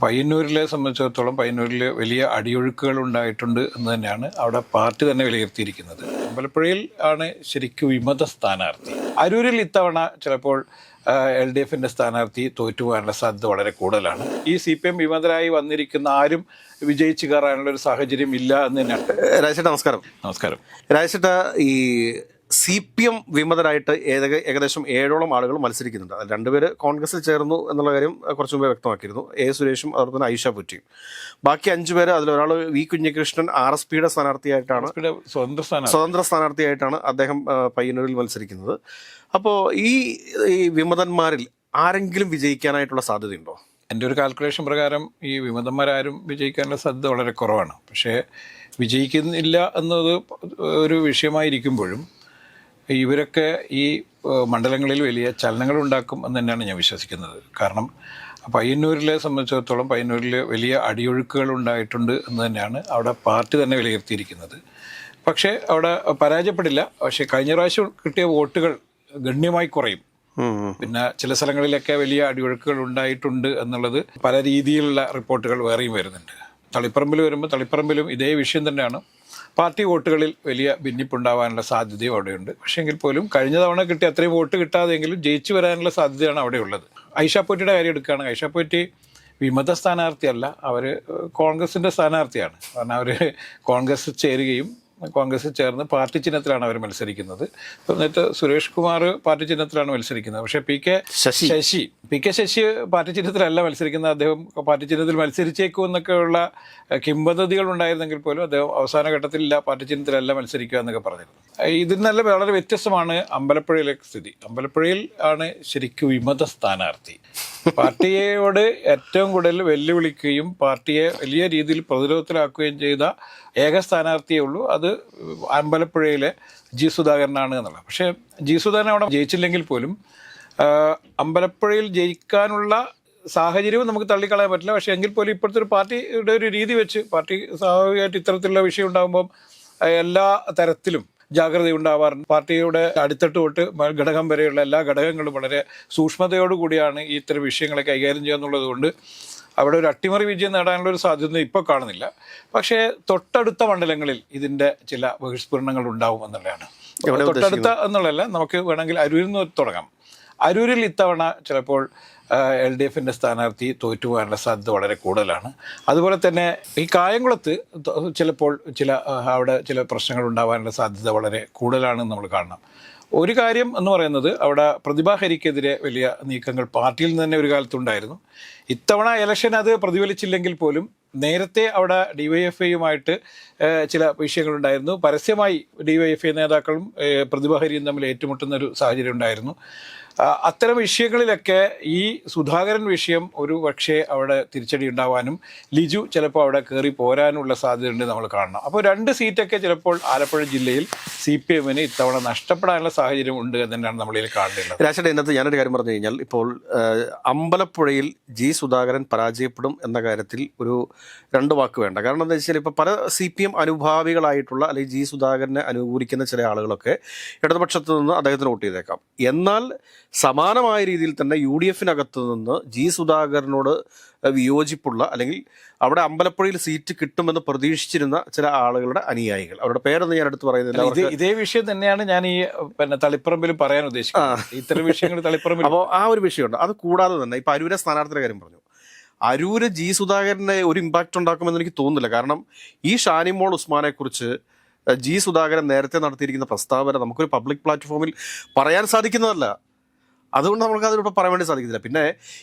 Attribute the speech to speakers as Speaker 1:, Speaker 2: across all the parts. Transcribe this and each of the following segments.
Speaker 1: പയ്യന്നൂരിലെ സംബന്ധിച്ചിടത്തോളം പയ്യന്നൂരിൽ വലിയ അടിയൊഴുക്കുകൾ ഉണ്ടായിട്ടുണ്ട് എന്ന് തന്നെയാണ് അവിടെ പാർട്ടി തന്നെ വിലയിരുത്തിയിരിക്കുന്നത്. അമ്പലപ്പുഴയിൽ ആണ് ശരിക്കും വിമത സ്ഥാനാർത്ഥി. അരൂരിൽ ഇത്തവണ ചിലപ്പോൾ LDFിൻ്റെ സ്ഥാനാർത്ഥി തോറ്റുപോകാനുള്ള സാധ്യത വളരെ കൂടുതലാണ്. ഈ CPM വിമതരായി വന്നിരിക്കുന്ന ആരും വിജയിച്ചു കയറാനുള്ള ഒരു സാഹചര്യം ഇല്ല എന്ന് തന്നെയാണ്.
Speaker 2: രാജേട്ട നമസ്കാരം.
Speaker 1: നമസ്കാരം.
Speaker 2: രാജേട്ട, ഈ CPM വിമതരായിട്ട് ഏകദേശം 7ഓളം ആളുകൾ മത്സരിക്കുന്നുണ്ട്. അതിൽ 2 പേര് കോൺഗ്രസിൽ ചേർന്നു എന്നുള്ള കാര്യം കുറച്ചു മുമ്പേ വ്യക്തമാക്കിയിരുന്നു. സുരേഷും അതുപോലെ തന്നെ ഐഷ പുറ്റിയും. ബാക്കി 5 പേര്, അതിലൊരാൾ വി കുഞ്ഞികൃഷ്ണൻ RSPയുടെ സ്ഥാനാർത്ഥിയായിട്ടാണ്, സ്വതന്ത്ര സ്ഥാനാർത്ഥിയായിട്ടാണ് അദ്ദേഹം പയ്യന്നൂരിൽ മത്സരിക്കുന്നത്. അപ്പോൾ ഈ വിമതന്മാരിൽ ആരെങ്കിലും വിജയിക്കാനായിട്ടുള്ള സാധ്യതയുണ്ടോ?
Speaker 1: എൻ്റെ ഒരു കാൽക്കുലേഷൻ പ്രകാരം ഈ വിമതന്മാരാരും വിജയിക്കാനുള്ള സാധ്യത വളരെ കുറവാണ്. പക്ഷേ വിജയിക്കുന്നില്ല എന്നത് ഒരു വിഷയമായിരിക്കുമ്പോഴും ഇവരൊക്കെ ഈ മണ്ഡലങ്ങളിൽ വലിയ ചലനങ്ങൾ ഉണ്ടാക്കും എന്ന് തന്നെയാണ് ഞാൻ വിശ്വസിക്കുന്നത്. കാരണം പയ്യന്നൂരിലെ സംബന്ധിച്ചിടത്തോളം പയ്യന്നൂരിൽ വലിയ അടിയൊഴുക്കുകൾ ഉണ്ടായിട്ടുണ്ട് എന്ന് തന്നെയാണ് അവിടെ പാർട്ടി തന്നെ വിലയിരുത്തിയിരിക്കുന്നത്. പക്ഷേ അവിടെ പരാജയപ്പെടില്ല. പക്ഷേ കഴിഞ്ഞ പ്രാവശ്യം കിട്ടിയ വോട്ടുകൾ ഗണ്യമായി കുറയും. പിന്നെ ചില സ്ഥലങ്ങളിലൊക്കെ വലിയ അടിയൊഴുക്കുകൾ ഉണ്ടായിട്ടുണ്ട് എന്നുള്ളത് പല രീതിയിലുള്ള റിപ്പോർട്ടുകൾ വേറെയും വരുന്നുണ്ട്. തളിപ്പറമ്പിൽ വരുമ്പോൾ തളിപ്പറമ്പിലും ഇതേ വിഷയം തന്നെയാണ്. പാർട്ടി വോട്ടുകളിൽ വലിയ ഭിന്നിപ്പുണ്ടാവാനുള്ള സാധ്യതയും അവിടെയുണ്ട്. പക്ഷേ എങ്കിൽ പോലും കഴിഞ്ഞ തവണ കിട്ടിയ അത്രയും വോട്ട് കിട്ടാതെങ്കിലും ജയിച്ചു വരാനുള്ള സാധ്യതയാണ് അവിടെയുള്ളത്. ഐഷ പോറ്റിയുടെ കാര്യം എടുക്കുകയാണ്. ഐഷ പോറ്റി വിമത സ്ഥാനാർത്ഥിയല്ല, അവർ കോൺഗ്രസിൻ്റെ സ്ഥാനാർത്ഥിയാണ്. കാരണം അവർ കോൺഗ്രസ് ചേരുകയും കോൺഗ്രസിൽ ചേർന്ന് പാർട്ടി ചിഹ്നത്തിലാണ് അവർ മത്സരിക്കുന്നത്. എന്നിട്ട് സുരേഷ് കുമാർ പാർട്ടി ചിഹ്നത്തിലാണ് മത്സരിക്കുന്നത്. പക്ഷേ പി കെ ശശി പാർട്ടി ചിഹ്നത്തിലല്ല മത്സരിക്കുന്നത്. അദ്ദേഹം പാർട്ടി ചിഹ്നത്തിൽ മത്സരിച്ചേക്കും എന്നൊക്കെയുള്ള കിംവദന്തികൾ ഉണ്ടായിരുന്നെങ്കിൽ പോലും അദ്ദേഹം അവസാന ഘട്ടത്തിലില്ല, പാർട്ടി ചിഹ്നത്തിലല്ല മത്സരിക്കുക എന്നൊക്കെ പറഞ്ഞിരുന്നു. ഇതിൽ നല്ല വളരെ വ്യത്യസ്തമാണ് അമ്പലപ്പുഴയിലെ സ്ഥിതി. അമ്പലപ്പുഴയിൽ ആണ് ശരിക്കും വിമത സ്ഥാനാർത്ഥി. പാർട്ടിയോട് ഏറ്റവും കൂടുതൽ വെല്ലുവിളിക്കുകയും പാർട്ടിയെ വലിയ രീതിയിൽ പ്രതിരോധത്തിലാക്കുകയും ചെയ്ത ഏക സ്ഥാനാർത്ഥിയേ ഉള്ളൂ. അത് അമ്പലപ്പുഴയിലെ ജി സുധാകരനാണ് എന്നുള്ളത്. പക്ഷേ ജി സുധാകരൻ അവിടെ ജയിച്ചില്ലെങ്കിൽ പോലും അമ്പലപ്പുഴയിൽ ജയിക്കാനുള്ള സാഹചര്യവും നമുക്ക് തള്ളിക്കളയാൻ പറ്റില്ല. പക്ഷേ എങ്കിൽ പോലും ഇപ്പോഴത്തെ ഒരു പാർട്ടിയുടെ ഒരു രീതി വെച്ച് പാർട്ടി സ്വാഭാവികമായിട്ട് ഇത്തരത്തിലുള്ള വിഷയം ഉണ്ടാകുമ്പം എല്ലാ തരത്തിലും ജാഗ്രത ഉണ്ടാവാറുണ്ട്. പാർട്ടിയുടെ അടിത്തട്ട് തൊട്ട് ഘടകം വരെയുള്ള എല്ലാ ഘടകങ്ങളും വളരെ സൂക്ഷ്മതയോടുകൂടിയാണ് ഈ ഇത്തരം വിഷയങ്ങളെ കൈകാര്യം ചെയ്യുക എന്നുള്ളത് കൊണ്ട് അവിടെ ഒരു അട്ടിമറി വിജയം നേടാനുള്ള ഒരു സാധ്യത ഇപ്പോൾ കാണുന്നില്ല. പക്ഷേ തൊട്ടടുത്ത മണ്ഡലങ്ങളിൽ ഇതിൻ്റെ ചില ബഹിഷ്കരണങ്ങൾ ഉണ്ടാവും എന്നുള്ളതാണ്. തൊട്ടടുത്ത എന്നുള്ളതല്ല, നമുക്ക് വേണമെങ്കിൽ അരൂരിൽ നിന്ന് തുടങ്ങാം. അരൂരിൽ ഇത്തവണ ചിലപ്പോൾ LDFിൻ്റെ സ്ഥാനാർത്ഥി തോറ്റുപോകാനുള്ള സാധ്യത വളരെ കൂടുതലാണ്. അതുപോലെ തന്നെ ഈ കായംകുളത്ത് ചിലപ്പോൾ അവിടെ ചില പ്രശ്നങ്ങൾ ഉണ്ടാകാനുള്ള സാധ്യത വളരെ കൂടുതലാണെന്ന് നമ്മൾ കാണണം. ഒരു കാര്യം എന്ന് പറയുന്നത് അവിടെ പ്രതിഭാ ഹരിക്കെതിരെ വലിയ നീക്കങ്ങൾ പാർട്ടിയിൽ നിന്ന് തന്നെ ഒരു കാലത്തുണ്ടായിരുന്നു. ഇത്തവണ ഇലക്ഷൻ അത് പ്രതിഫലിച്ചില്ലെങ്കിൽ പോലും നേരത്തെ അവിടെ DYFIയുമായിട്ട് ചില വിഷയങ്ങളുണ്ടായിരുന്നു. പരസ്യമായി DYFI നേതാക്കളും പ്രതിഭാ ഹരിയും തമ്മിൽ ഏറ്റുമുട്ടുന്നൊരു സാഹചര്യം ഉണ്ടായിരുന്നു. അത്തരം വിഷയങ്ങളിലൊക്കെ ഈ സുധാകരൻ വിഷയം ഒരു പക്ഷേ അവിടെ തിരിച്ചടി ഉണ്ടാവാനും ലിജു ചിലപ്പോൾ അവിടെ കയറി പോരാനുള്ള സാധ്യതയുണ്ട് നമ്മൾ കാണണം. അപ്പോൾ 2 സീറ്റൊക്കെ ചിലപ്പോൾ ആലപ്പുഴ ജില്ലയിൽ CPMന് ഇത്തവണ നഷ്ടപ്പെടാനുള്ള സാഹചര്യം ഉണ്ട് എന്ന് തന്നെയാണ് നമ്മളിൽ കാണേണ്ടത്.
Speaker 2: രാജേട്ട, ഇന്നത്തെ ഞാനൊരു കാര്യം പറഞ്ഞു കഴിഞ്ഞാൽ, ഇപ്പോൾ അമ്പലപ്പുഴയിൽ ജി സുധാകരൻ പരാജയപ്പെടും എന്ന കാര്യത്തിൽ ഒരു 2 വാക്ക് വേണ്ട. കാരണം എന്താ വെച്ചാൽ ഇപ്പോൾ പല CPM അനുഭാവികളായിട്ടുള്ള അല്ലെങ്കിൽ ജി സുധാകരനെ അനുകൂലിക്കുന്ന ചില ആളുകളൊക്കെ ഇടതുപക്ഷത്ത് നിന്ന് അദ്ദേഹത്തിന് വോട്ട് ചെയ്തേക്കാം. എന്നാൽ സമാനമായ രീതിയിൽ തന്നെ UDFിനകത്ത് നിന്ന് ജി സുധാകരനോട് വിയോജിപ്പുള്ള അല്ലെങ്കിൽ അവിടെ അമ്പലപ്പുഴയിൽ സീറ്റ് കിട്ടുമെന്ന് പ്രതീക്ഷിച്ചിരുന്ന ചില ആളുകളുടെ അനുയായികൾ, അവരുടെ പേരൊന്നും ഞാൻ എടുത്ത് പറയുന്നില്ല.
Speaker 1: ഇതേ വിഷയം തന്നെയാണ് ഞാൻ ഈ തളിപ്പറമ്പിൽ പറയാൻ ഉദ്ദേശിക്കുന്നത്. ഇത്തരം വിഷയങ്ങൾ തളിപ്പറമ്പിൽ.
Speaker 2: അപ്പോൾ ആ ഒരു വിഷയമുണ്ട്. അത് കൂടാതെ തന്നെ ഇപ്പൊ അരൂരെ സ്ഥാനാർത്ഥിയുടെ കാര്യം പറഞ്ഞു. അരൂര് ജി സുധാകരനെ ഒരു ഇമ്പാക്റ്റ് ഉണ്ടാക്കുമെന്ന് എനിക്ക് തോന്നുന്നില്ല. കാരണം ഈ ഷാനിമോൾ ഉസ്മാനെ കുറിച്ച് ജി സുധാകരൻ നേരത്തെ നടത്തിയിരിക്കുന്ന പ്രസ്താവന നമുക്കൊരു പബ്ലിക് പ്ലാറ്റ്ഫോമിൽ പറയാൻ സാധിക്കുന്നതല്ല. അതുകൊണ്ട് നമുക്ക് അതിലൂടെ പറയാൻ വേണ്ടി സാധിക്കുന്നില്ല. പിന്നെ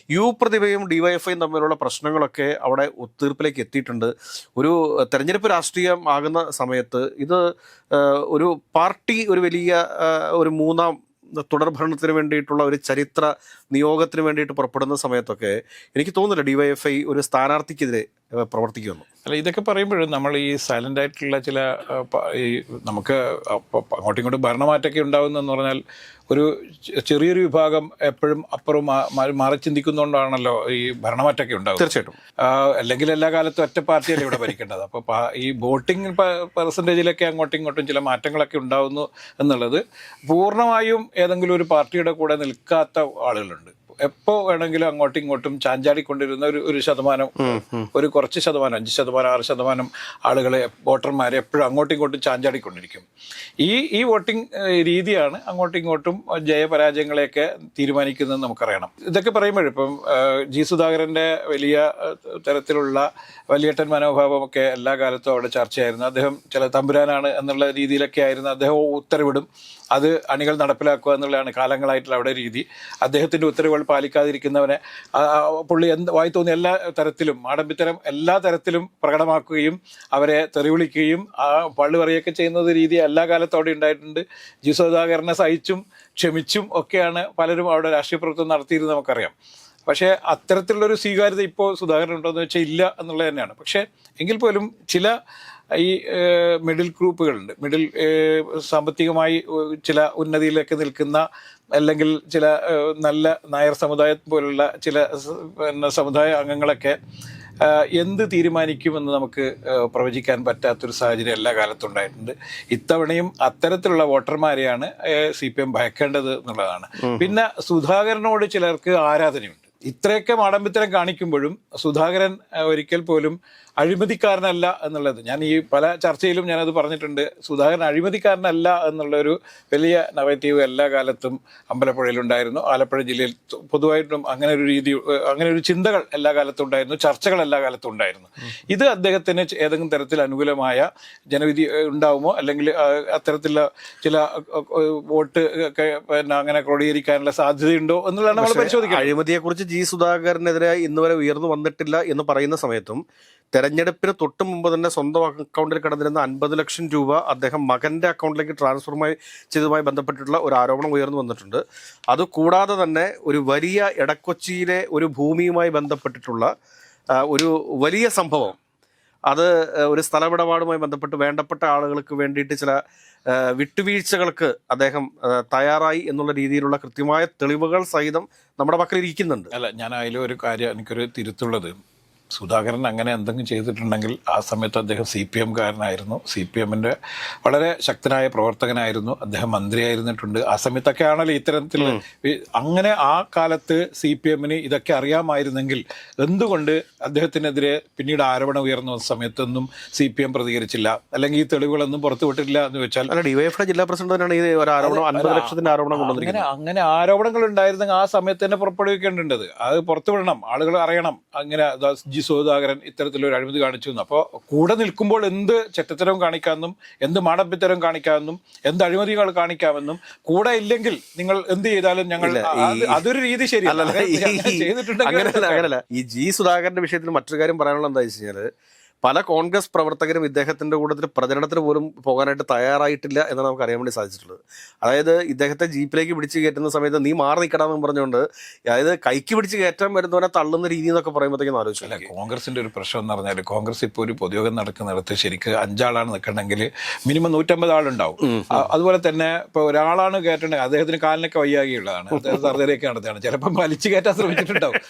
Speaker 2: പ്രതിഭയും DYFIയും തമ്മിലുള്ള പ്രശ്നങ്ങളൊക്കെ അവിടെ ഒത്തീർപ്പിലേക്ക് എത്തിയിട്ടുണ്ട്. ഒരു തെരഞ്ഞെടുപ്പ് രാഷ്ട്രീയം ആകുന്ന സമയത്ത് ഇത് ഒരു പാർട്ടി ഒരു വലിയ ഒരു 3ാം തുടർഭരണത്തിന് വേണ്ടിയിട്ടുള്ള ഒരു ചരിത്ര നിയോഗത്തിന് വേണ്ടിയിട്ട് പുറപ്പെടുന്ന സമയത്തൊക്കെ എനിക്ക് തോന്നുന്നില്ല DYFI ഒരു സ്ഥാനാർത്ഥിക്കെതിരെ പ്രവർത്തിക്കുമെന്ന്.
Speaker 1: അല്ല, ഇതൊക്കെ പറയുമ്പോഴും നമ്മൾ ഈ സൈലൻ്റ് ആയിട്ടുള്ള ചില ഈ നമുക്ക് അങ്ങോട്ടും ഇങ്ങോട്ടും ഭരണമാറ്റമൊക്കെ ഉണ്ടാകുന്നതെന്ന് പറഞ്ഞാൽ ഒരു ചെറിയൊരു വിഭാഗം എപ്പോഴും അപ്പുറം മാറി ചിന്തിക്കുന്നതുകൊണ്ടാണല്ലോ ഈ ഭരണമാറ്റമൊക്കെ ഉണ്ടാകും.
Speaker 2: തീർച്ചയായിട്ടും.
Speaker 1: അല്ലെങ്കിൽ എല്ലാ കാലത്തും ഒറ്റ പാർട്ടിയല്ലേ ഇവിടെ ഭരിക്കേണ്ടത്. അപ്പോൾ ഈ വോട്ടിംഗ് പെർസെൻറ്റേജിലൊക്കെ അങ്ങോട്ടും ഇങ്ങോട്ടും ചില മാറ്റങ്ങളൊക്കെ ഉണ്ടാകുന്നു എന്നുള്ളത് പൂർണ്ണമായും ഏതെങ്കിലും ഒരു പാർട്ടിയുടെ കൂടെ നിൽക്കാത്ത ആളുകളുണ്ട്. എപ്പോൾ വേണമെങ്കിലും അങ്ങോട്ടും ഇങ്ങോട്ടും ചാഞ്ചാടിക്കൊണ്ടിരുന്ന ഒരു ശതമാനം, ഒരു കുറച്ച് ശതമാനം, 5%, 6% ആളുകളെ, വോട്ടർമാരെ എപ്പോഴും അങ്ങോട്ടും ഇങ്ങോട്ടും ചാഞ്ചാടിക്കൊണ്ടിരിക്കും. ഈ വോട്ടിംഗ് രീതിയാണ് അങ്ങോട്ടും ഇങ്ങോട്ടും ജയപരാജയങ്ങളെയൊക്കെ തീരുമാനിക്കുന്നത് നമുക്കറിയണം. ഇതൊക്കെ പറയുമ്പോഴും ഇപ്പം ജി സുധാകരൻ്റെ വലിയ തരത്തിലുള്ള വലിയേട്ടൻ മനോഭാവമൊക്കെ എല്ലാ കാലത്തും അവിടെ ചർച്ചയായിരുന്നു. അദ്ദേഹം ചില തമ്പുരാനാണ് എന്നുള്ള രീതിയിലൊക്കെ ആയിരുന്നു. അദ്ദേഹം ഉത്തരവിടും, അത് അണികൾ നടപ്പിലാക്കുക എന്നുള്ളതാണ് കാലങ്ങളായിട്ടുള്ള അവിടെ രീതി. അദ്ദേഹത്തിൻ്റെ ഉത്തരവുകൾ പാലിക്കാതിരിക്കുന്നവനെ പുള്ളി വായി തോന്നിയ എല്ലാ തരത്തിലും ആഡംബിത്തരം എല്ലാ തരത്തിലും പ്രകടമാക്കുകയും അവരെ തെറിവിളിക്കുകയും പള്ളി പറയുകയൊക്കെ ചെയ്യുന്നത് രീതി എല്ലാ കാലത്തും അവിടെ ഉണ്ടായിട്ടുണ്ട്. ജി സുധാകരനെ സഹിച്ചും ക്ഷമിച്ചും ഒക്കെയാണ് പലരും അവിടെ രാഷ്ട്രീയ പ്രവർത്തനം നടത്തിയിരുന്നത് നമുക്കറിയാം. പക്ഷേ അത്തരത്തിലുള്ളൊരു സ്വീകാര്യത ഇപ്പോൾ സുധാകരൻ ഉണ്ടോയെന്ന് വെച്ചാൽ ഇല്ല എന്നുള്ളത് തന്നെയാണ്. പക്ഷേ എങ്കിൽ പോലും ചില ഈ മിഡിൽ ഗ്രൂപ്പുകളുണ്ട്, സാമ്പത്തികമായി ചില ഉന്നതിയിലൊക്കെ നിൽക്കുന്ന, അല്ലെങ്കിൽ ചില നല്ല നായർ സമുദായം പോലുള്ള ചില സമുദായ അംഗങ്ങളൊക്കെ എന്ത് തീരുമാനിക്കുമെന്ന് നമുക്ക് പ്രവചിക്കാൻ പറ്റാത്തൊരു സാഹചര്യം എല്ലാ കാലത്തും ഉണ്ടായിട്ടുണ്ട്. ഇത്തവണയും അത്തരത്തിലുള്ള വോട്ടർമാരെയാണ് CPM ഭയക്കേണ്ടത് എന്നുള്ളതാണ്. പിന്നെ സുധാകരനോട് ചിലർക്ക് ആരാധനയുണ്ട്. ഇത്രയൊക്കെ മാടമ്പിത്തരം കാണിക്കുമ്പോഴും സുധാകരൻ ഒരിക്കൽ പോലും അഴിമതിക്കാരനല്ല എന്നുള്ളത്, ഞാൻ ഈ പല ചർച്ചയിലും ഞാനത് പറഞ്ഞിട്ടുണ്ട്. സുധാകരൻ അഴിമതിക്കാരനല്ല എന്നുള്ളൊരു വലിയ നറേറ്റീവ് എല്ലാ കാലത്തും അമ്പലപ്പുഴയിലുണ്ടായിരുന്നു. ആലപ്പുഴ ജില്ലയിൽ പൊതുവായിട്ടും അങ്ങനെ ഒരു ചിന്തകൾ എല്ലാ കാലത്തും ഉണ്ടായിരുന്നു, ചർച്ചകൾ എല്ലാ കാലത്തും ഉണ്ടായിരുന്നു. ഇത് അദ്ദേഹത്തിന് ഏതെങ്കിലും തരത്തിൽ അനുകൂലമായ ജനവിധി ഉണ്ടാവുമോ, അല്ലെങ്കിൽ അത്തരത്തിലുള്ള ചില വോട്ട് ഒക്കെ അങ്ങനെ ക്രോഡീകരിക്കാനുള്ള സാധ്യതയുണ്ടോ എന്നുള്ളതാണ് നമ്മൾ പരിശോധിക്കുക.
Speaker 2: അഴിമതിയെക്കുറിച്ച് ജി സുധാകരനെതിരെ ഇന്നുവരെ ഉയർന്നു വന്നിട്ടില്ല എന്ന് പറയുന്ന സമയത്തും തെരഞ്ഞെടുപ്പിന് തൊട്ട് മുമ്പ് തന്നെ സ്വന്തം അക്കൗണ്ടിൽ കിടന്നിരുന്ന 50 ലക്ഷം രൂപ അദ്ദേഹം മകന്റെ അക്കൗണ്ടിലേക്ക് ട്രാൻസ്ഫർ ചെയ്തതുമായി ബന്ധപ്പെട്ടിട്ടുള്ള ഒരു ആരോപണം ഉയർന്നു വന്നിട്ടുണ്ട്. അതുകൂടാതെ തന്നെ ഒരു വലിയ എടക്കൊച്ചിയിലെ ഒരു ഭൂമിയുമായി ബന്ധപ്പെട്ടിട്ടുള്ള ഒരു വലിയ സംഭവം, അത് ഒരു സ്ഥലമിടപാടുമായി ബന്ധപ്പെട്ട് വേണ്ടപ്പെട്ട ആളുകൾക്ക് വേണ്ടിയിട്ട് ചില വിട്ടുവീഴ്ചകൾക്ക് അദ്ദേഹം തയ്യാറായി എന്നുള്ള രീതിയിലുള്ള കൃത്യമായ തെളിവുകൾ സഹിതം നമ്മുടെ പക്കൽ ഇരിക്കുന്നുണ്ട്.
Speaker 1: അല്ല, ഞാൻ അതിലൊരു കാര്യം, എനിക്കൊരു തിരുത്തുള്ളത്, സുധാകരൻ അങ്ങനെ എന്തെങ്കിലും ചെയ്തിട്ടുണ്ടെങ്കിൽ ആ സമയത്ത് അദ്ദേഹം CPM-കാരനായിരുന്നു, CPM-ന്റെ വളരെ ശക്തനായ പ്രവർത്തകനായിരുന്നു, അദ്ദേഹം മന്ത്രിയായിരുന്നിട്ടുണ്ട്. ആ സമയത്തൊക്കെ ആണല്ലോ ഇത്തരത്തിൽ. അങ്ങനെ ആ കാലത്ത് CPM-ന് ഇതൊക്കെ അറിയാമായിരുന്നെങ്കിൽ എന്തുകൊണ്ട് അദ്ദേഹത്തിനെതിരെ പിന്നീട് ആരോപണം ഉയർന്നു വന്ന സമയത്തൊന്നും CPM പ്രതികരിച്ചില്ല, അല്ലെങ്കിൽ ഈ തെളിവുകളൊന്നും പുറത്തുവിട്ടില്ല എന്ന് വെച്ചാൽ?
Speaker 2: ഡിവൈഎഫ്ഐ ജില്ലാ പ്രസിഡന്റ് തന്നെയാണ് ഈ ഒരു ആരോപണം, 50 ലക്ഷത്തിന്റെ ആരോപണം കൊണ്ടുവന്നിരിക്കുന്നത്.
Speaker 1: അങ്ങനെ ആരോപണങ്ങൾ ഉണ്ടായിരുന്നെങ്കിൽ ആ സമയത്ത് തന്നെ പുറപ്പെടുവിക്കേണ്ടത്, അത് പുറത്തുവിടണം, ആളുകൾ അറിയണം അങ്ങനെ ജി സുധാകരൻ ഇത്തരത്തിലൊരു അഴിമതി കാണിച്ചു എന്ന്. അപ്പോൾ കൂടെ നിൽക്കുമ്പോൾ എന്ത് ചെറ്റത്തരവും കാണിക്കാമെന്നും എന്ത് മാടമ്പിത്തരവും കാണിക്കാമെന്നും എന്ത് അഴിമതികൾ കാണിക്കാമെന്നും, കൂടെ ഇല്ലെങ്കിൽ നിങ്ങൾ എന്ത് ചെയ്താലും ഞങ്ങൾ, അതൊരു രീതി ശരിയല്ല.
Speaker 2: അങ്ങനല്ല. ഈ ജി സുധാകരന്റെ വിഷയത്തിൽ മറ്റൊരു കാര്യം പറയാനുള്ള എന്താ വെച്ച് കഴിഞ്ഞാൽ, പല കോൺഗ്രസ് പ്രവർത്തകരും ഇദ്ദേഹത്തിന്റെ കൂട്ടത്തിൽ പ്രചരണത്തിന് പോലും പോകാനായിട്ട് തയ്യാറായിട്ടില്ല എന്നാണ് നമുക്ക് അറിയാൻ വേണ്ടി സാധിച്ചിട്ടുള്ളത്. അതായത് ഇദ്ദേഹത്തെ ജീപ്പിലേക്ക് പിടിച്ച് കയറ്റുന്ന സമയത്ത് നീ മാറി നിൽക്കണമെന്ന് പറഞ്ഞുകൊണ്ട്, അതായത് കൈക്ക് പിടിച്ച് കയറ്റാൻ വരുന്നവനെ തള്ളുന്ന രീതി എന്നൊക്കെ പറയുമ്പോഴത്തേക്കും ആലോചിച്ചില്ല.
Speaker 1: കോൺഗ്രസിന്റെ ഒരു പ്രശ്നം എന്ന് പറഞ്ഞാൽ, കോൺഗ്രസ് ഇപ്പോൾ ഒരു പൊതുയോഗം നടക്കുന്നിടത്ത് ശരിക്ക് 5 ആളാണ് നിൽക്കണമെങ്കിൽ മിനിമം 150 ആളുണ്ടാവും. അതുപോലെ തന്നെ ഇപ്പോൾ ഒരാളാണ് കയറ്റേണ്ടത്, അദ്ദേഹത്തിന് കാലിനൊക്കെ വയ്യാകിയുള്ളതാണ്, അദ്ദേഹം സർജറിയൊക്കെ നടത്തുകയാണ്, ചിലപ്പം വലിച്ചു കയറ്റാൻ ശ്രമിച്ചിട്ടുണ്ടാവും.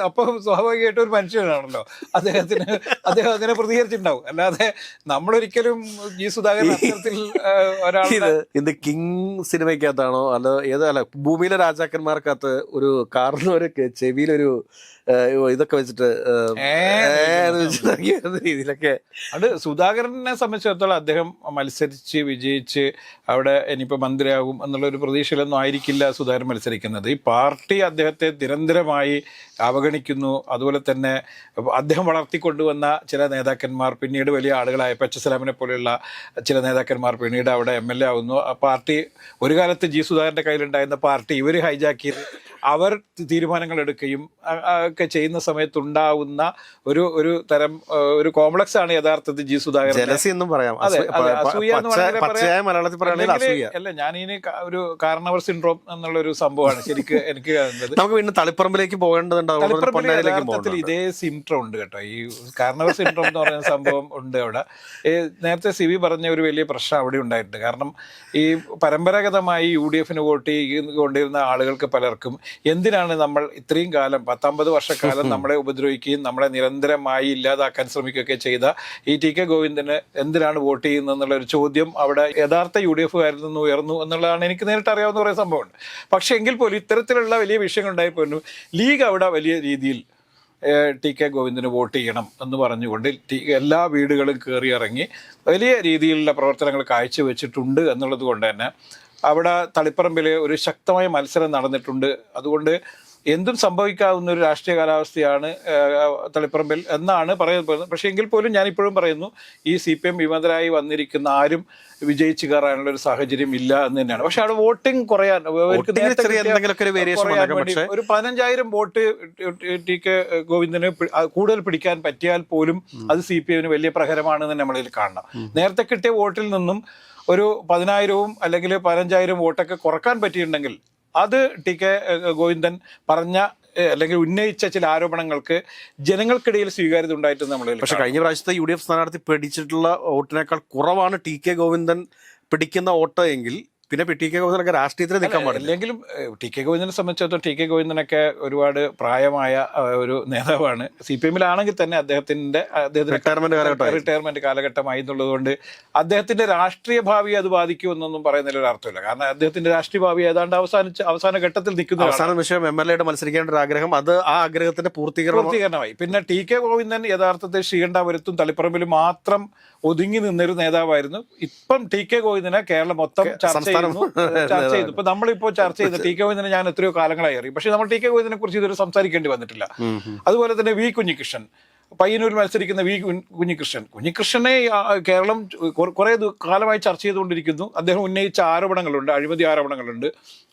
Speaker 1: അപ്പം സ്വാഭാവികമായിട്ട് ഒരു മനുഷ്യനാണല്ലോ, അദ്ദേഹം അങ്ങനെ പ്രതികരിച്ചിട്ടുണ്ടാവും. അല്ലാതെ നമ്മളൊരിക്കലും ജി സുധാകരൻ അത്തരത്തിൽ
Speaker 2: ഇത് കിങ് സിനിമയ്ക്കകത്താണോ അല്ല ഭൂമിയിലെ രാജാക്കന്മാർക്കകത്ത് ഒരു കാറിന് ഒരു ചെവിയിലൊരു ഇതൊക്കെ വെച്ചിട്ട് രീതിയിലൊക്കെ.
Speaker 1: അത് സുധാകരനെ സംബന്ധിച്ചിടത്തോളം അദ്ദേഹം മത്സരിച്ച് വിജയിച്ച് അവിടെ ഇനിയിപ്പോൾ മന്ത്രിയാകും എന്നുള്ളൊരു പ്രതീക്ഷയിലൊന്നും ആയിരിക്കില്ല സുധാകരൻ മത്സരിക്കുന്നത്. ഈ പാർട്ടി അദ്ദേഹത്തെ നിരന്തരമായി അവഗണിക്കുന്നു. അതുപോലെ തന്നെ അദ്ദേഹം വളർത്തിക്കൊണ്ടുവന്ന ചില നേതാക്കന്മാർ പിന്നീട് വലിയ ആളുകളായ H. പോലെയുള്ള ചില നേതാക്കന്മാർ പിന്നീട് അവിടെ MLA ആവുന്നു. ആ പാർട്ടി ഒരു കാലത്ത് ജി സുധാകരൻ്റെ കയ്യിലുണ്ടായിരുന്ന പാർട്ടി ഇവർ ഹൈജാക്ക് ചെയ്ത് അവർ തീരുമാനങ്ങൾ എടുക്കുകയും ഒക്കെ ചെയ്യുന്ന സമയത്തുണ്ടാവുന്ന ഒരു തരം ഒരു കോംപ്ലക്സ് ആണ് യഥാർത്ഥത്തിൽ ജി സുധാകരൻ. അല്ല, ഞാനിനി ഒരു കാരണവർ സിൻഡ്രോം എന്നുള്ളൊരു സംഭവമാണ് ശരിക്കും എനിക്ക് കാണുന്നത്.
Speaker 2: നമുക്ക് പിന്നെ തളിപ്പറമ്പിലേക്ക് പോകേണ്ടതുണ്ട്.
Speaker 1: ഇതേ സിംപ്റ്റം ഉണ്ട് കേട്ടോ, ഈ കാരണവർ സിൻഡ്രോം എന്ന് പറയുന്ന സംഭവം ഉണ്ട് അവിടെ. നേരത്തെ CB പറഞ്ഞ ഒരു വലിയ പ്രശ്നം അവിടെ ഉണ്ടായിട്ടുണ്ട്. കാരണം ഈ പരമ്പരാഗതമായി UDF-ന് വോട്ട് കൊണ്ടിരുന്ന ആളുകൾക്ക് പലർക്കും എന്തിനാണ് നമ്മൾ ഇത്രയും കാലം 19 വർഷക്കാലം നമ്മളെ ഉപദ്രവിക്കുകയും നമ്മളെ നിരന്തരമായി ഇല്ലാതാക്കാൻ ശ്രമിക്കുകയൊക്കെ ചെയ്ത ഈ ടി.കെ. ഗോവിന്ദന് എന്തിനാണ് വോട്ട് ചെയ്യുന്നത് എന്നുള്ള ഒരു ചോദ്യം അവിടെ യഥാർത്ഥ UDF-കാരിൽ നിന്ന് ഉയർന്നു എന്നുള്ളതാണ് എനിക്ക് നേരിട്ട് അറിയാവുന്ന കുറേ സംഭവമുണ്ട്. പക്ഷേ എങ്കിൽ പോലും ഇത്തരത്തിലുള്ള വലിയ വിഷയങ്ങൾ ഉണ്ടായപ്പോഴും ലീഗ് അവിടെ വലിയ രീതിയിൽ ടി.കെ. ഗോവിന്ദന് വോട്ട് ചെയ്യണം എന്ന് പറഞ്ഞുകൊണ്ട് എല്ലാ വീടുകളും കയറി ഇറങ്ങി വലിയ രീതിയിലുള്ള പ്രവർത്തനങ്ങൾ കാഴ്ചവെച്ചിട്ടുണ്ട് എന്നുള്ളത് കൊണ്ട് തന്നെ അവിടെ തളിപ്പറമ്പിൽ ഒരു ശക്തമായ മത്സരം നടന്നിട്ടുണ്ട്. അതുകൊണ്ട് എന്തും സംഭവിക്കാവുന്ന ഒരു രാഷ്ട്രീയ കാലാവസ്ഥയാണ് തളിപ്പറമ്പിൽ എന്നാണ് പറയുന്നത്. പക്ഷേ എങ്കിൽ പോലും ഞാനിപ്പോഴും പറയുന്നു, ഈ CPM വിമതരായി വന്നിരിക്കുന്ന ആരും വിജയിച്ചു കയറാനുള്ള ഒരു സാഹചര്യം ഇല്ല എന്ന് തന്നെയാണ്. പക്ഷെ അവിടെ വോട്ടിംഗ് കുറയാൻ ഒരു 15,000 വോട്ട് ടി.കെ. ഗോവിന്ദന് കൂടുതൽ പിടിക്കാൻ പറ്റിയാൽ പോലും അത് CPM-ന് വലിയ പ്രഹരമാണെന്ന് നമ്മളിൽ കാണണം. നേരത്തെ കിട്ടിയ വോട്ടിൽ നിന്നും ഒരു 10,000 അല്ലെങ്കിൽ 15,000 വോട്ടൊക്കെ കുറക്കാൻ പറ്റിയിട്ടുണ്ടെങ്കിൽ അത് ടി.കെ. ഗോവിന്ദൻ പറഞ്ഞ അല്ലെങ്കിൽ ഉന്നയിച്ച ചില ആരോപണങ്ങൾക്ക് ജനങ്ങൾക്കിടയിൽ സ്വീകാര്യത ഉണ്ടായിട്ട് നമ്മൾ.
Speaker 2: പക്ഷെ കഴിഞ്ഞ പ്രാവശ്യത്തെ UDF സ്ഥാനാർത്ഥി പിടിച്ചിട്ടുള്ള വോട്ടിനേക്കാൾ കുറവാണ് ടി.കെ. ഗോവിന്ദൻ പിടിക്കുന്ന വോട്ട് എങ്കിൽ പിന്നെ ടി.കെ. ഗോവിന്ദനൊക്കെ രാഷ്ട്രീയത്തിൽ നിൽക്കാൻ പാടില്ല.
Speaker 1: അല്ലെങ്കിലും ടി.കെ. ഗോവിന്ദനെ സംബന്ധിച്ചിടത്തോളം ടി.കെ. ഗോവിന്ദനൊക്കെ ഒരുപാട് പ്രായമായ ഒരു നേതാവാണ്. CPM-ലാണെങ്കിൽ തന്നെ അദ്ദേഹത്തിന്റെ റിട്ടയർമെന്റ് കാലഘട്ടമായി എന്നുള്ളതുകൊണ്ട് അദ്ദേഹത്തിന്റെ രാഷ്ട്രീയ ഭാവി അത് ബാധിക്കുമെന്നൊന്നും പറയുന്നതിൽ ഒരു അർത്ഥമില്ല. കാരണം അദ്ദേഹത്തിന്റെ രാഷ്ട്രീയ ഭാവി ഏതാണ്ട് അവസാന ഘട്ടത്തിൽ നിൽക്കുന്ന
Speaker 2: അവസാന വിഷയം MLA മത്സരിക്കേണ്ട ഒരു ആഗ്രഹം, അത് ആ ആഗ്രഹത്തിന്റെ പൂർത്തീകരണമായി.
Speaker 1: പിന്നെ ടി.കെ. ഗോവിന്ദൻ യഥാർത്ഥത്തിൽ ശ്രീകണ്ഠാപുരത്തും തളിപ്പറമ്പിലും മാത്രം ഒതുങ്ങി നിന്നൊരു നേതാവായിരുന്നു. ഇപ്പം ടി.കെ. ഗോവിന്ദനെ കേരളം മൊത്തം ചർച്ച ചെയ്തു. ഇപ്പൊ നമ്മളിപ്പോ ചർച്ച ചെയ്ത ടി.കെ. ഗോവിന്ദനെ ഞാൻ എത്രയോ കാലങ്ങളായി അറിയും. പക്ഷെ നമ്മൾ ടി.കെ. ഗോവിന്ദനെ കുറിച്ച് ഇതുവരെ സംസാരിക്കേണ്ടി വന്നിട്ടില്ല. അതുപോലെ തന്നെ വി. കുഞ്ഞികൃഷ്ണൻ, പയ്യന്നൂരിൽ മത്സരിക്കുന്ന വി. കുഞ്ഞികൃഷ്ണനെ കേരളം കുറെ കാലമായി ചർച്ച ചെയ്തുകൊണ്ടിരിക്കുന്നു. അദ്ദേഹം ഉന്നയിച്ച ആരോപണങ്ങളുണ്ട്, അഴിമതി ആരോപണങ്ങളുണ്ട്.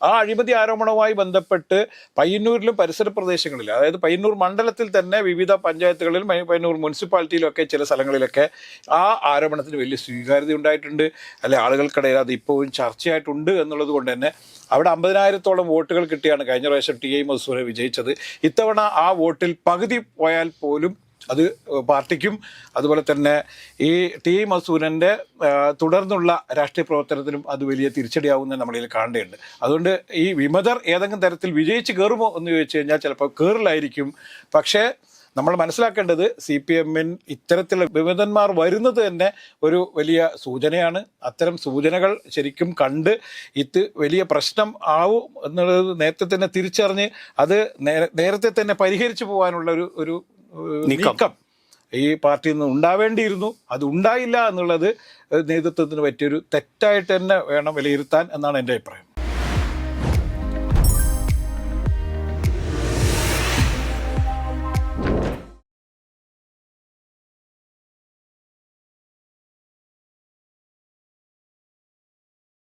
Speaker 1: ആ അഴിമതി ആരോപണവുമായി ബന്ധപ്പെട്ട് പയ്യന്നൂരിലും പരിസര പ്രദേശങ്ങളിലും, അതായത് പയ്യന്നൂർ മണ്ഡലത്തിൽ തന്നെ വിവിധ പഞ്ചായത്തുകളിലും പയ്യന്നൂർ മുനിസിപ്പാലിറ്റിയിലും ഒക്കെ ചില സ്ഥലങ്ങളിലൊക്കെ ആ ആരോപണത്തിന് വലിയ സ്വീകാര്യത ഉണ്ടായിട്ടുണ്ട്. അല്ലെ, ആളുകൾക്കിടയിൽ അത് ഇപ്പോഴും ചർച്ചയായിട്ടുണ്ട് എന്നുള്ളത് കൊണ്ട് തന്നെ അവിടെ 50,000-ഓളം വോട്ടുകൾ കിട്ടിയാണ് കഴിഞ്ഞ പ്രാവശ്യം ടി.ഐ. മധുസൂദനൻ വിജയിച്ചത്. ഇത്തവണ ആ വോട്ടിൽ പകുതി പോയാൽ പോലും അത് പാർട്ടിക്കും അതുപോലെ തന്നെ ഈ ടി.ഐ. മധുസൂദനന്റെ തുടർന്നുള്ള രാഷ്ട്രീയ പ്രവർത്തനത്തിനും അത് വലിയ തിരിച്ചടിയാവുമെന്ന് നമ്മളിൽ കാണേണ്ടതുണ്ട്. അതുകൊണ്ട് ഈ വിമതർ ഏതെങ്കിലും തരത്തിൽ വിജയിച്ച് കയറുമോ എന്ന് ചോദിച്ചു കഴിഞ്ഞാൽ ചിലപ്പോൾ കയറിലായിരിക്കും. പക്ഷേ നമ്മൾ മനസ്സിലാക്കേണ്ടത് CPM-ൽ ഇത്തരത്തിലുള്ള വിമതന്മാർ വരുന്നത് തന്നെ ഒരു വലിയ സൂചനയാണ്. അത്തരം സൂചനകൾ ശരിക്കും കണ്ട് ഇത് വലിയ പ്രശ്നം ആവും എന്നുള്ളത് നേരത്തെ തന്നെ തിരിച്ചറിഞ്ഞ് അത് നേരത്തെ തന്നെ പരിഹരിച്ചു പോകാനുള്ള ഒരു നീക്കം ഈ പാർട്ടിയിൽ നിന്ന് ഉണ്ടാവേണ്ടിയിരുന്നു. അത് ഉണ്ടായില്ല എന്നുള്ളത് നേതൃത്വത്തിന് പറ്റിയൊരു തെറ്റായിട്ട് തന്നെ വേണം വിലയിരുത്താൻ എന്നാണ് എൻ്റെ അഭിപ്രായം.